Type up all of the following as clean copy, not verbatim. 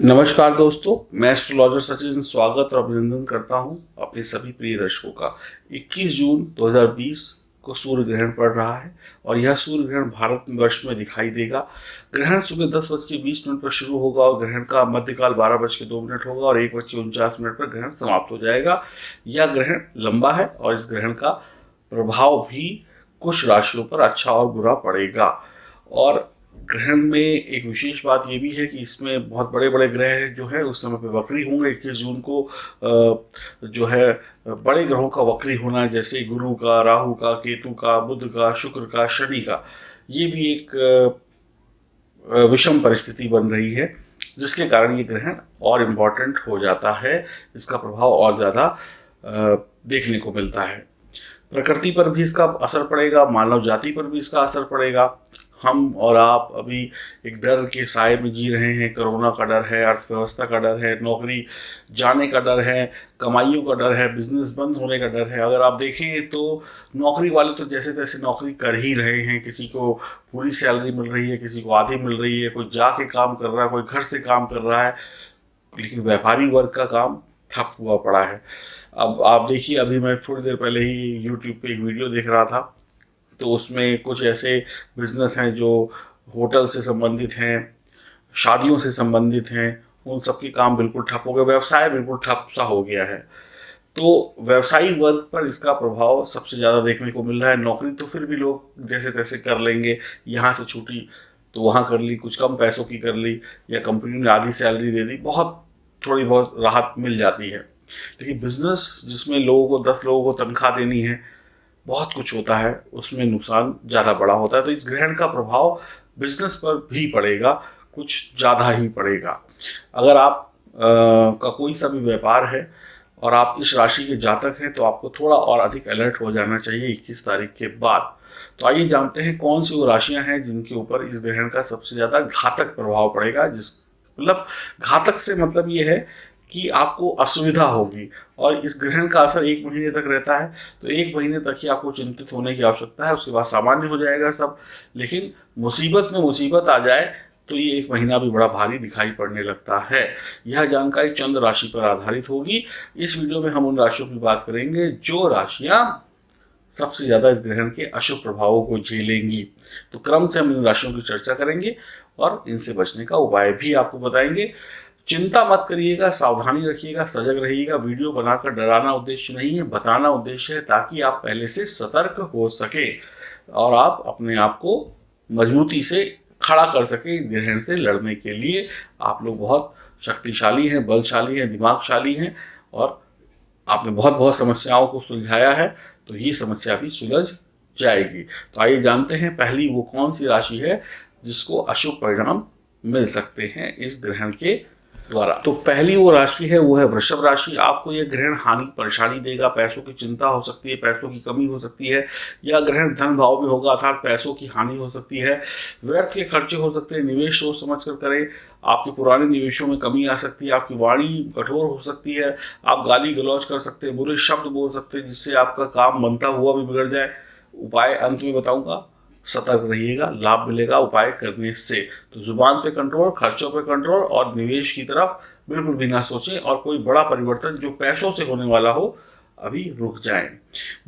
नमस्कार दोस्तों, मैं एस्ट्रोलॉजर सचिन स्वागत और अभिनंदन करता हूं अपने सभी प्रिय दर्शकों का। 21 जून 2020 को सूर्य ग्रहण पड़ रहा है और यह सूर्य ग्रहण भारत वर्ष में दिखाई देगा। ग्रहण सुबह 10:20 पर शुरू होगा और ग्रहण का मध्यकाल 12:02 होगा और 1:49 पर ग्रहण समाप्त हो जाएगा। यह ग्रहण लंबा है और इस ग्रहण का प्रभाव भी कुछ राशियों पर अच्छा और बुरा पड़ेगा। और ग्रहण में एक विशेष बात ये भी है कि इसमें बहुत बड़े बड़े ग्रह जो है उस समय पे वक्री होंगे। 21 जून को जो है बड़े ग्रहों का वक्री होना, जैसे गुरु का, राहु का, केतु का, बुध का, शुक्र का, शनि का, ये भी एक विषम परिस्थिति बन रही है, जिसके कारण ये ग्रहण और इम्पोर्टेंट हो जाता है। इसका प्रभाव और ज़्यादा देखने को मिलता है। प्रकृति पर भी इसका असर पड़ेगा, मानव जाति पर भी इसका असर पड़ेगा। हम और आप अभी एक डर के साए में जी रहे हैं। कोरोना का डर है, अर्थव्यवस्था का डर है, नौकरी जाने का डर है, कमाइयों का डर है, बिजनेस बंद होने का डर है। अगर आप देखें तो नौकरी वाले तो जैसे तैसे नौकरी कर ही रहे हैं। किसी को पूरी सैलरी मिल रही है, किसी को आधी मिल रही है, कोई जाके काम कर रहा है, कोई घर से काम कर रहा है, लेकिन व्यापारी वर्ग का काम ठप हुआ पड़ा है। अब आप देखिए, अभी मैं थोड़ी देर पहले ही यूट्यूब पे एक वीडियो देख रहा था, तो उसमें कुछ ऐसे बिजनेस हैं जो होटल से संबंधित हैं, शादियों से संबंधित हैं, उन सब के काम बिल्कुल ठप हो गए। व्यवसाय बिल्कुल ठप सा हो गया है। तो व्यवसायी वर्ग पर इसका प्रभाव सबसे ज़्यादा देखने को मिल रहा है। नौकरी तो फिर भी लोग जैसे तैसे कर लेंगे, यहाँ से छूटी तो वहाँ कर ली, कुछ कम पैसों की कर ली, या कंपनी ने आधी सैलरी दे दी, बहुत थोड़ी बहुत राहत मिल जाती है। लेकिन बिजनेस जिसमें लोगों को 10 लोगों को तनख्वाह देनी है, बहुत कुछ होता है, उसमें नुकसान ज़्यादा बड़ा होता है। तो इस ग्रहण का प्रभाव बिजनेस पर भी पड़ेगा, कुछ ज़्यादा ही पड़ेगा। अगर आप का कोई सा भी व्यापार है और आप इस राशि के जातक हैं, तो आपको थोड़ा और अधिक अलर्ट हो जाना चाहिए 21 तारीख के बाद। तो आइए जानते हैं कौन सी वो राशियां हैं जिनके ऊपर इस ग्रहण का सबसे ज़्यादा घातक प्रभाव पड़ेगा। मतलब घातक से मतलब ये है कि आपको असुविधा होगी। और इस ग्रहण का असर 1 महीने तक रहता है, तो 1 महीने तक ही आपको चिंतित होने की आवश्यकता है। उसके बाद सामान्य हो जाएगा सब। लेकिन मुसीबत में मुसीबत आ जाए तो ये 1 महीना भी बड़ा भारी दिखाई पड़ने लगता है। यह जानकारी चंद्र राशि पर आधारित होगी। इस वीडियो में हम उन राशियों की बात करेंगे जो राशियां सबसे ज्यादा इस ग्रहण के अशुभ प्रभावों को झेलेंगी। तो क्रम से हम इन राशियों की चर्चा करेंगे और इनसे बचने का उपाय भी आपको बताएंगे। चिंता मत करिएगा, सावधानी रखिएगा, सजग रहिएगा। वीडियो बनाकर डराना उद्देश्य नहीं है, बताना उद्देश्य है, ताकि आप पहले से सतर्क हो सके और आप अपने आप को मजबूती से खड़ा कर सके इस ग्रहण से लड़ने के लिए। आप लोग बहुत शक्तिशाली हैं, बलशाली हैं, दिमागशाली हैं और आपने बहुत बहुत समस्याओं को सुलझाया है, तो ये समस्या भी सुलझ जाएगी। तो आइए जानते हैं पहली वो कौन सी राशि है जिसको अशुभ परिणाम मिल सकते हैं इस ग्रहण के द्वारा। तो पहली वो राशि है, वो है वृषभ राशि। आपको यह ग्रहण हानि परेशानी देगा। पैसों की चिंता हो सकती है, पैसों की कमी हो सकती है। यह ग्रहण धन भाव में होगा, अर्थात पैसों की हानि हो सकती है। व्यर्थ के खर्चे हो सकते हैं। निवेश सोच समझ कर करें। आपके पुराने निवेशों में कमी आ सकती है। आपकी वाणी कठोर हो सकती है। आप गाली गलौज कर सकते हैं, बुरे शब्द बोल सकते हैं, जिससे आपका काम बनता हुआ भी बिगड़ जाए। उपाय अंत में बताऊंगा, सतर्क रहिएगा, लाभ मिलेगा उपाय करने से। तो जुबान पे कंट्रोल, खर्चों पे कंट्रोल और निवेश की तरफ बिल्कुल भी ना सोचें, और कोई बड़ा परिवर्तन जो पैसों से होने वाला हो अभी रुक जाए।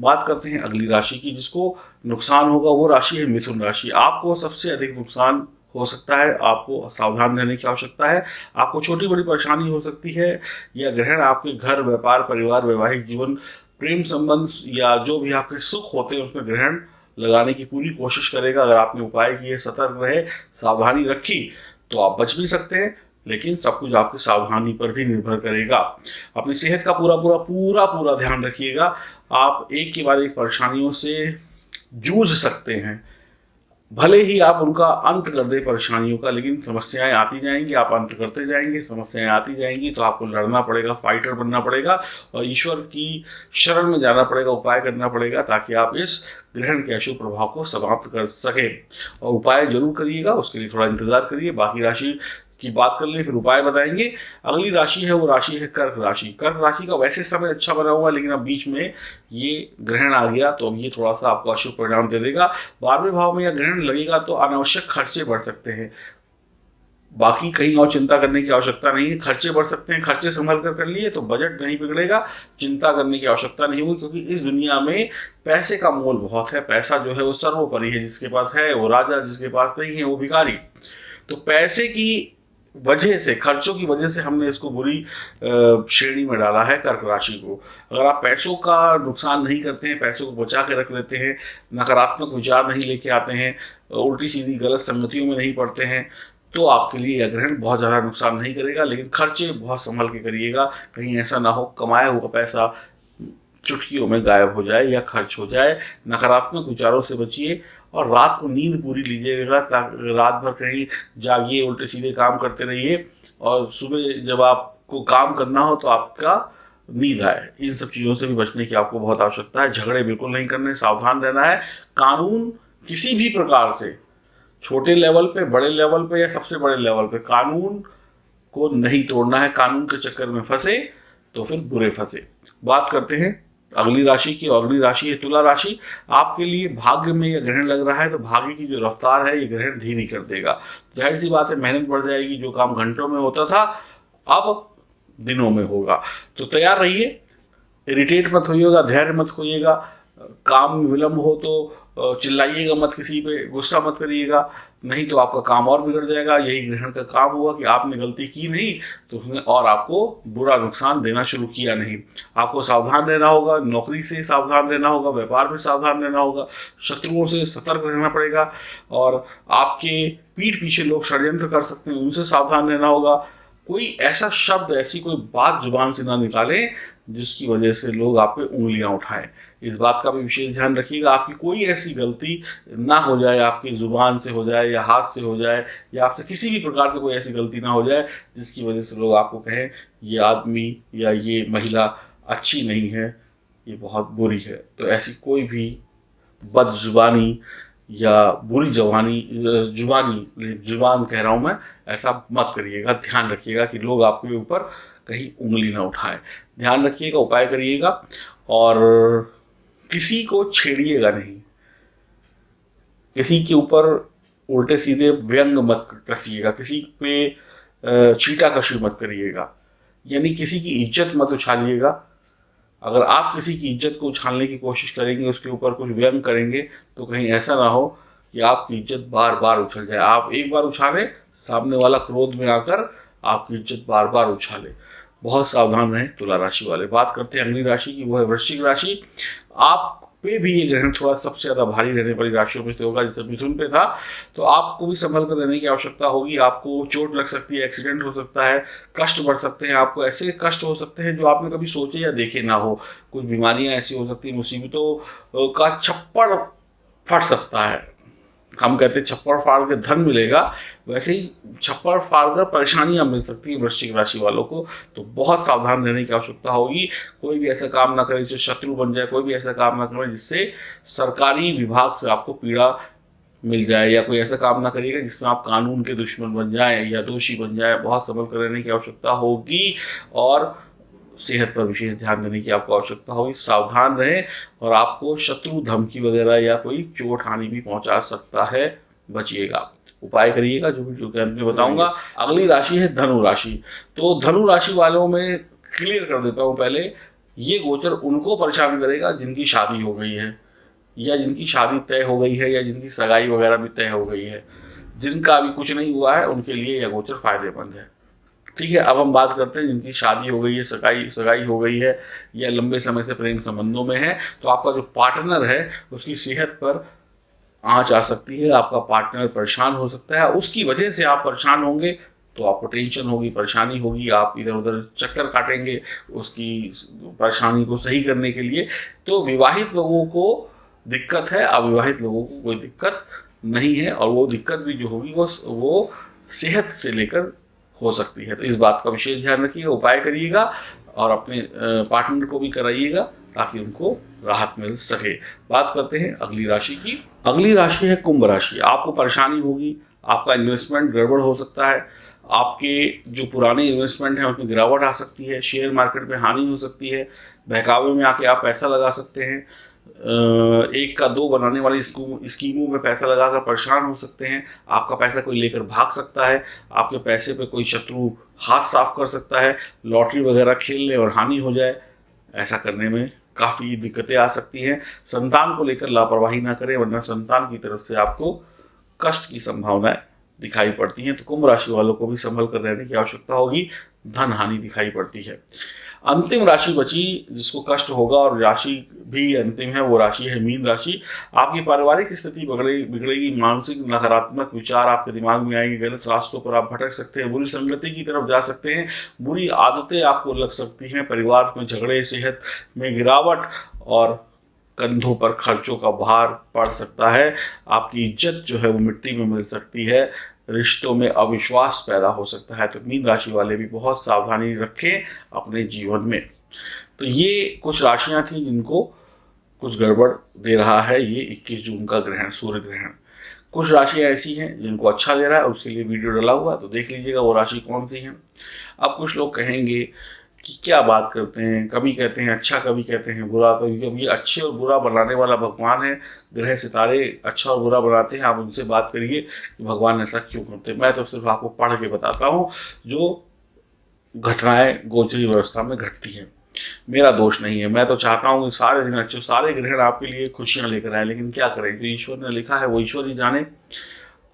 बात करते हैं अगली राशि की जिसको नुकसान होगा। वो राशि है मिथुन राशि। आपको सबसे अधिक नुकसान हो सकता है। आपको सावधान रहने की आवश्यकता है। आपको छोटी बड़ी परेशानी हो सकती है। यह ग्रहण आपके घर, व्यापार, परिवार, वैवाहिक जीवन, प्रेम संबंध या जो भी आपके सुख होते हैं उसमें ग्रहण लगाने की पूरी कोशिश करेगा। अगर आपने उपाय किए, सतर्क रहे, सावधानी रखी, तो आप बच भी सकते हैं। लेकिन सब कुछ आपकी सावधानी पर भी निर्भर करेगा। अपनी सेहत का पूरा पूरा पूरा पूरा ध्यान रखिएगा। आप एक के बाद एक परेशानियों से जूझ सकते हैं। भले ही आप उनका अंत कर दे परेशानियों का, लेकिन समस्याएं आती जाएंगी, आप अंत करते जाएंगे, समस्याएं आती जाएंगी, तो आपको लड़ना पड़ेगा, फाइटर बनना पड़ेगा और ईश्वर की शरण में जाना पड़ेगा, उपाय करना पड़ेगा, ताकि आप इस ग्रहण के अशुभ प्रभाव को समाप्त कर सके। और उपाय जरूर करिएगा, उसके लिए थोड़ा इंतजार करिए। बाकी राशि की बात कर लें, फिर उपाय बताएंगे। अगली राशि है, वो राशि है कर्क राशि। कर्क राशि का वैसे समय अच्छा बना हुआ है, लेकिन अब बीच में ये ग्रहण आ गया, तो अब ये थोड़ा सा आपको अशुभ परिणाम दे देगा। 12वें भाव में यह ग्रहण लगेगा तो अनावश्यक खर्चे बढ़ सकते हैं। बाकी कहीं और चिंता करने की आवश्यकता नहीं है। खर्चे बढ़ सकते हैं, खर्चे संभल कर लिए तो बजट नहीं बिगड़ेगा, चिंता करने की आवश्यकता नहीं होगी, क्योंकि इस दुनिया में पैसे का मोल बहुत है। पैसा जो है वो सर्वोपरि है, जिसके पास है वो राजा, जिसके पास नहीं है वो भिखारी। तो पैसे की वजह से, खर्चों की वजह से हमने इसको बुरी श्रेणी में डाला है कर्क राशि को। अगर आप पैसों का नुकसान नहीं करते हैं, पैसों को बचा के रख लेते हैं, नकारात्मक विचार नहीं लेके आते हैं, उल्टी सीधी गलत संगतियों में नहीं पड़ते हैं, तो आपके लिए यह ग्रहण बहुत ज़्यादा नुकसान नहीं करेगा। लेकिन खर्चे बहुत संभल के करिएगा, कहीं ऐसा ना हो कमाया हुआ पैसा चुटकियों में गायब हो जाए या खर्च हो जाए। नकारात्मक विचारों से बचिए और रात को नींद पूरी लीजिएगा। रात भर कहीं जागिए, उल्टे सीधे काम करते रहिए, और सुबह जब आपको काम करना हो तो आपका नींद आए। इन सब चीज़ों से भी बचने की आपको बहुत आवश्यकता है। झगड़े बिल्कुल नहीं करने, सावधान रहना है। कानून किसी भी प्रकार से, छोटे लेवल पे, बड़े लेवल पे या सबसे बड़े लेवल पे, कानून को नहीं तोड़ना है। कानून के चक्कर में फंसे तो फिर बुरे फंसे। बात करते हैं अगली राशि की। अगली राशि है तुला राशि। आपके लिए भाग्य में यह ग्रहण लग रहा है तो भाग्य की जो रफ्तार है ये ग्रहण धीरे कर देगा। जाहिर सी बात है, मेहनत बढ़ जाएगी। जो काम घंटों में होता था अब दिनों में होगा। तो तैयार रहिए, इरिटेट मत होइएगा, धैर्य मत खोइएगा। काम में विलम्ब हो तो चिल्लाइएगा मत, किसी पे गुस्सा मत करिएगा, नहीं तो आपका काम और बिगड़ जाएगा। यही ग्रहण का काम हुआ कि आपने गलती की नहीं तो उसने और आपको बुरा नुकसान देना शुरू किया नहीं। आपको सावधान रहना होगा, नौकरी से सावधान रहना होगा, व्यापार में सावधान रहना होगा, शत्रुओं से सतर्क रहना पड़ेगा, और आपके पीठ पीछे लोग षड्यंत्र कर सकते हैं, उनसे सावधान रहना होगा। कोई ऐसा शब्द, ऐसी कोई बात जुबान से ना निकालें जिसकी वजह से लोग आप पे उंगलियां उठाएं। इस बात का भी विशेष ध्यान रखिएगा, आपकी कोई ऐसी गलती ना हो जाए, आपकी जुबान से हो जाए या हाथ से हो जाए या आपसे किसी भी प्रकार से कोई ऐसी गलती ना हो जाए जिसकी वजह से लोग आपको कहें ये आदमी या ये महिला अच्छी नहीं है, ये बहुत बुरी है। तो ऐसी कोई भी बदजुबानी या बुरी जुबान कह रहा हूँ मैं, ऐसा मत करिएगा। ध्यान रखिएगा कि लोग आपके ऊपर कहीं उंगली ना उठाएं। ध्यान रखिएगा, उपाय करिएगा, और किसी को छेड़िएगा नहीं। किसी के ऊपर उल्टे सीधे व्यंग मत कसिएगा, किसी पे छीटाकशी मत करिएगा, यानी किसी की इज्जत मत उछालिएगा। अगर आप किसी की इज्जत को उछालने की कोशिश करेंगे, उसके ऊपर कुछ व्यंग करेंगे, तो कहीं ऐसा ना हो कि आपकी इज्जत बार बार उछल जाए। आप एक बार उछालें, सामने वाला क्रोध में आकर आपकी इज्जत बार बार उछाले। बहुत सावधान रहें तुला राशि वाले। बात करते हैं अगली राशि की, वो है वृश्चिक राशि। आप पे भी ये ग्रहण थोड़ा सबसे ज़्यादा भारी रहने वाली राशियों में से होगा, जैसे मिथुन पे था। तो आपको भी संभल कर रहने की आवश्यकता होगी। आपको चोट लग सकती है, एक्सीडेंट हो सकता है, कष्ट बढ़ सकते हैं। आपको ऐसे कष्ट हो सकते हैं जो आपने कभी सोचे या देखे ना हो। कुछ बीमारियां ऐसी हो सकती हैं, मुसीबतों का छप्पड़ फट सकता है। हम कहते हैं छप्पड़ फाड़ के धन मिलेगा, वैसे ही छप्पड़ फाड़ कर परेशानियां मिल सकती हैं वृश्चिक राशि वालों को। तो बहुत सावधान रहने की आवश्यकता होगी। कोई भी ऐसा काम ना करें जिससे शत्रु बन जाए, कोई भी ऐसा काम ना करें जिससे सरकारी विभाग से आपको पीड़ा मिल जाए, या कोई ऐसा काम ना करिएगा जिसमें आप कानून के दुश्मन बन जाए या दोषी बन जाए। बहुत संभल कर रहने की आवश्यकता होगी, और सेहत पर विशेष ध्यान देने की आपको आवश्यकता होगी। सावधान रहें, और आपको शत्रु धमकी वगैरह या कोई चोट हानि भी पहुंचा सकता है, बचिएगा। उपाय करिएगा जो कि अंत में बताऊंगा। अगली राशि है धनु राशि। तो धनु राशि वालों में क्लियर कर देता हूं पहले, ये गोचर उनको परेशान करेगा जिनकी शादी हो गई है, या जिनकी शादी तय हो गई है, या जिनकी सगाई वगैरह भी तय हो गई है। जिनका अभी कुछ नहीं हुआ है उनके लिए यह गोचर फायदेमंद है। ठीक है, अब हम बात करते हैं जिनकी शादी हो गई है, सगाई हो गई है, या लंबे समय से प्रेम संबंधों में है। तो आपका जो पार्टनर है उसकी सेहत पर आंच आ सकती है, आपका पार्टनर परेशान हो सकता है, उसकी वजह से आप परेशान होंगे, तो आपको टेंशन होगी, परेशानी होगी, आप इधर उधर चक्कर काटेंगे उसकी परेशानी को सही करने के लिए। तो विवाहित लोगों को दिक्कत है, अविवाहित लोगों को कोई दिक्कत नहीं है, और वो दिक्कत भी जो होगी वो सेहत से लेकर हो सकती है। तो इस बात का विशेष ध्यान रखिएगा, उपाय करिएगा, और अपने पार्टनर को भी कराइएगा ताकि उनको राहत मिल सके। बात करते हैं अगली राशि की। अगली राशि है कुंभ राशि। आपको परेशानी होगी, आपका इन्वेस्टमेंट गड़बड़ हो सकता है, आपके जो पुराने इन्वेस्टमेंट हैं उसमें गिरावट आ सकती है, शेयर मार्केट में हानि हो सकती है, बहकावे में आके आप पैसा लगा सकते हैं, एक का दो बनाने वाली स्कीमों में पैसा लगाकर परेशान हो सकते हैं। आपका पैसा कोई लेकर भाग सकता है, आपके पैसे पे कोई शत्रु हाथ साफ कर सकता है, लॉटरी वगैरह खेल ले और हानि हो जाए। ऐसा करने में काफ़ी दिक्कतें आ सकती हैं। संतान को लेकर लापरवाही ना करें, वरना संतान की तरफ से आपको कष्ट की संभावनाएं दिखाई पड़ती हैं। तो कुंभ राशि वालों को भी संभल कर रहने की आवश्यकता होगी। धन हानि दिखाई पड़ती है। अंतिम राशि बची जिसको कष्ट होगा और राशि भी अंतिम है, वो राशि है मीन राशि। आपकी पारिवारिक स्थिति बिगड़ेगी, मानसिक नकारात्मक विचार आपके दिमाग में आएंगे, गलत रास्तों पर आप भटक सकते हैं, बुरी संगति की तरफ जा सकते हैं, बुरी आदतें आपको लग सकती हैं, परिवार में झगड़े, सेहत में गिरावट और कंधों पर खर्चों का भार पड़ सकता है। आपकी इज्जत जो है वो मिट्टी में मिल सकती है, रिश्तों में अविश्वास पैदा हो सकता है। तो मीन राशि वाले भी बहुत सावधानी रखें अपने जीवन में। तो ये कुछ राशियां थी जिनको कुछ गड़बड़ दे रहा है ये 21 जून का ग्रहण, सूर्य ग्रहण। कुछ राशियां ऐसी हैं जिनको अच्छा दे रहा है, उसके लिए वीडियो डाला हुआ, तो देख लीजिएगा वो राशि कौन सी है। अब कुछ लोग कहेंगे कि क्या बात करते हैं, कभी कहते हैं अच्छा, कभी कहते हैं बुरा। तो ये अच्छे और बुरा बनाने वाला भगवान है, ग्रह सितारे अच्छा और बुरा बनाते हैं। आप उनसे बात करिए कि भगवान ऐसा क्यों करते हैं। मैं तो सिर्फ आपको पढ़ के बताता हूँ जो घटनाएं गोचरी व्यवस्था में घटती हैं। मेरा दोष नहीं है। मैं तो चाहता हूँ कि सारे दिन अच्छे, सारे ग्रहण आपके लिए खुशियाँ लेकर आए, लेकिन क्या करें, जो ईश्वर ने लिखा है वो ईश्वर ही जाने।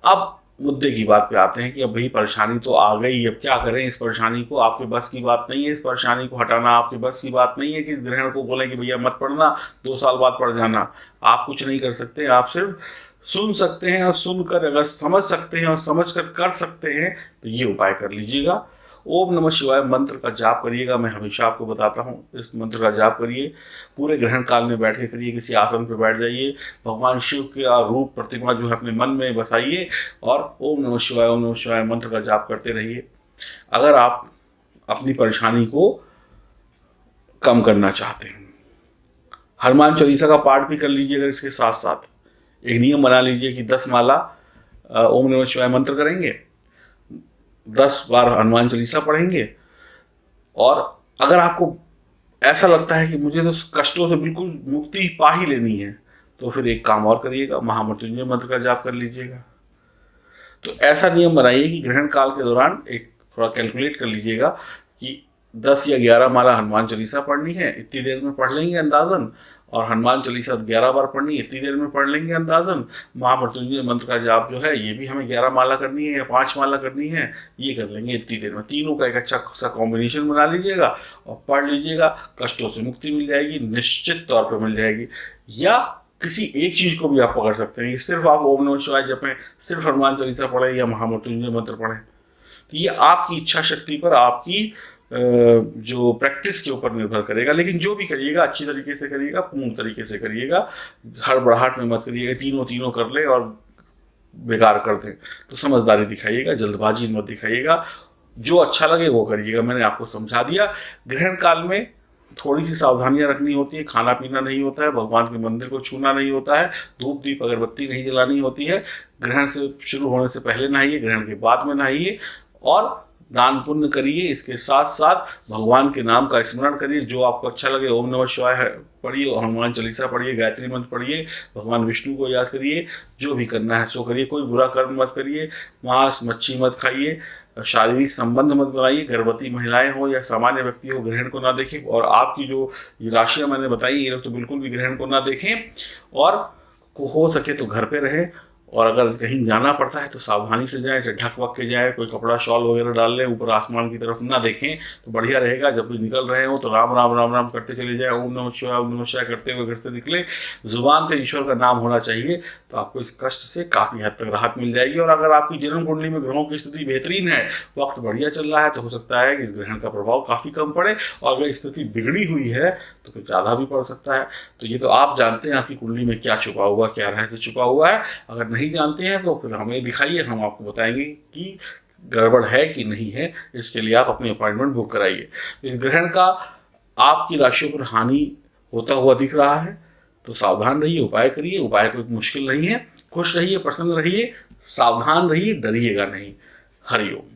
अब मुद्दे की बात पे आते हैं कि अब भाई परेशानी तो आ गई, अब क्या करें। इस परेशानी को, आपके बस की बात नहीं है इस परेशानी को हटाना, आपके बस की बात नहीं है कि इस ग्रहण को बोलें कि भैया मत पढ़ना, 2 साल बाद पढ़ जाना। आप कुछ नहीं कर सकते, आप सिर्फ सुन सकते हैं, और सुनकर अगर समझ सकते हैं और समझ कर सकते हैं तो ये उपाय कर लीजिएगा। ओम नमः शिवाय मंत्र का जाप करिएगा। मैं हमेशा आपको बताता हूँ इस मंत्र का जाप करिए, पूरे ग्रहण काल में बैठ के करिए, किसी आसन पर बैठ जाइए, भगवान शिव का रूप प्रतिमा जो है अपने मन में बसाइए और ओम नमः शिवाय मंत्र का जाप करते रहिए। अगर आप अपनी परेशानी को कम करना चाहते हैं, हनुमान चालीसा का पाठ भी कर लीजिए। अगर इसके साथ साथ एक नियम बना लीजिए कि 10 माला ओम नमः शिवाय मंत्र करेंगे, 10 बार हनुमान चालीसा पढ़ेंगे। और अगर आपको ऐसा लगता है कि मुझे तो कष्टों से बिल्कुल मुक्ति पा ही लेनी है, तो फिर एक काम और करिएगा, महामृत्युंजय मंत्र का जाप कर लीजिएगा। तो ऐसा नियम बनाइए कि ग्रहण काल के दौरान एक थोड़ा कैलकुलेट कर लीजिएगा कि 10 या 11 माला हनुमान चालीसा पढ़नी है, इतनी देर में पढ़ लेंगे अंदाजन। और हनुमान चालीसा 11 बार पढ़नी है, इतनी देर में पढ़ लेंगे अंदाजन। महामृत्युंजय मंत्र का जाप जो है ये भी हमें 11 माला करनी है या 5 माला करनी है, ये कर लेंगे इतनी देर में। तीनों का एक अच्छा सा कॉम्बिनेशन बना लीजिएगा और पढ़ लीजिएगा। कष्टों से मुक्ति मिल जाएगी, निश्चित तौर पर मिल जाएगी। या किसी एक चीज़ को भी आप पकड़ सकते हैं, सिर्फ आप ओम नमः शिवाय जपें, सिर्फ हनुमान चालीसा पढ़ें या महामृत्युंजय मंत्र पढ़ें। तो ये आपकी इच्छा शक्ति पर, आपकी जो प्रैक्टिस के ऊपर निर्भर करेगा। लेकिन जो भी करिएगा अच्छी तरीके से करिएगा, पूर्ण तरीके से करिएगा, हड़बड़ाहट में मत करिएगा, तीनों कर ले और बेकार कर दें। तो समझदारी दिखाइएगा, जल्दबाजी मत दिखाइएगा, जो अच्छा लगे वो करिएगा। मैंने आपको समझा दिया। ग्रहण काल में थोड़ी सी सावधानियां रखनी होती है, खाना पीना नहीं होता है, भगवान के मंदिर को छूना नहीं होता है, धूप दीप अगरबत्ती नहीं जलानी होती है। ग्रहण से शुरू होने से पहले नहाइए, ग्रहण के बाद में नहाइए, और दान पुण्य करिए। इसके साथ साथ भगवान के नाम का स्मरण करिए, जो आपको अच्छा लगे। ओम नमः शिवाय पढ़िए, हनुमान चालीसा पढ़िए, गायत्री मंत्र पढ़िए, भगवान विष्णु को याद करिए। जो भी करना है सो करिए, कोई बुरा कर्म मत करिए, मांस मच्छी मत खाइए, शारीरिक संबंध मत बनाइए। गर्भवती महिलाएं हो या सामान्य व्यक्ति हो ग्रहण को ना देखें। और आपकी जो राशियां मैंने बताई ये लोग तो बिल्कुल भी ग्रहण को ना देखें, और हो सके तो घर पे रहें। और अगर कहीं जाना पड़ता है तो सावधानी से जाएं, ढक वक के जाएं, कोई कपड़ा शॉल वगैरह डाल लें, ऊपर आसमान की तरफ ना देखें तो बढ़िया रहेगा। जब भी निकल रहे हो तो राम राम राम राम करते चले जाएं, ओम नमः शिवाय करते हुए घर से निकले। जुबान पे ईश्वर का नाम होना चाहिए, तो आपको इस कष्ट से काफ़ी हद तक राहत मिल जाएगी। और अगर आपकी जन्म कुंडली में ग्रहों की स्थिति बेहतरीन है, वक्त बढ़िया चल रहा है, तो हो सकता है कि इस ग्रहण का प्रभाव काफ़ी कम पड़े। और अगर स्थिति बिगड़ी हुई है तो फिर ज़्यादा भी पड़ सकता है। तो ये तो आप जानते हैं आपकी कुंडली में क्या छुपा हुआ, क्या रहस्य छुपा हुआ है। अगर नहीं जानते हैं तो फिर हमें दिखाइए, हम आपको बताएंगे कि गड़बड़ है कि नहीं है। इसके लिए आप अपनी अपॉइंटमेंट बुक कराइए। इस ग्रहण का आपकी राशियों पर हानि होता हुआ दिख रहा है तो सावधान रहिए, उपाय करिए। उपाय कोई मुश्किल नहीं है। खुश रहिए, प्रसन्न रहिए, सावधान रहिए, डरिएगा नहीं। हरिओम।